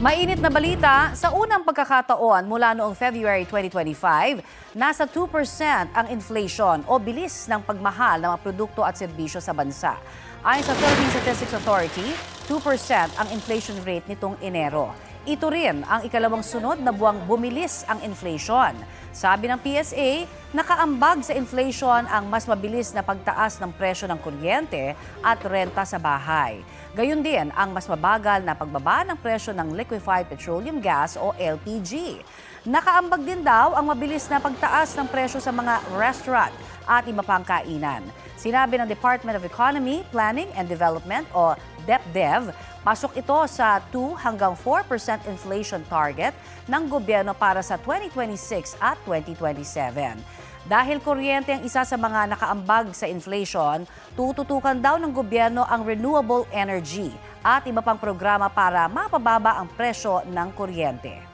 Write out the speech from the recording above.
Mainit na balita, sa unang pagkakataon mula noong February 2025, nasa 2% ang inflation o bilis ng pagmahal ng mga produkto at serbisyo sa bansa. Ayon sa Philippine Statistics Authority, 2% ang inflation rate nitong Enero. Ito rin ang ikalawang sunod na buwang bumilis ang inflation. Sabi ng PSA, nakaambag sa inflation ang mas mabilis na pagtaas ng presyo ng kuryente at renta sa bahay. Gayun din ang mas mabagal na pagbaba ng presyo ng liquefied petroleum gas o LPG. Nakaambag din daw ang mabilis na pagtaas ng presyo sa mga restaurant at iba pang kainan. Sinabi ng Department of Economy, Planning and Development o DepDev, pasok ito sa 2 hanggang 4% inflation target ng gobyerno para sa 2026 at 2027. Dahil kuryente ang isa sa mga nakaambag sa inflation, tututukan daw ng gobyerno ang renewable energy at iba pang programa para mapababa ang presyo ng kuryente.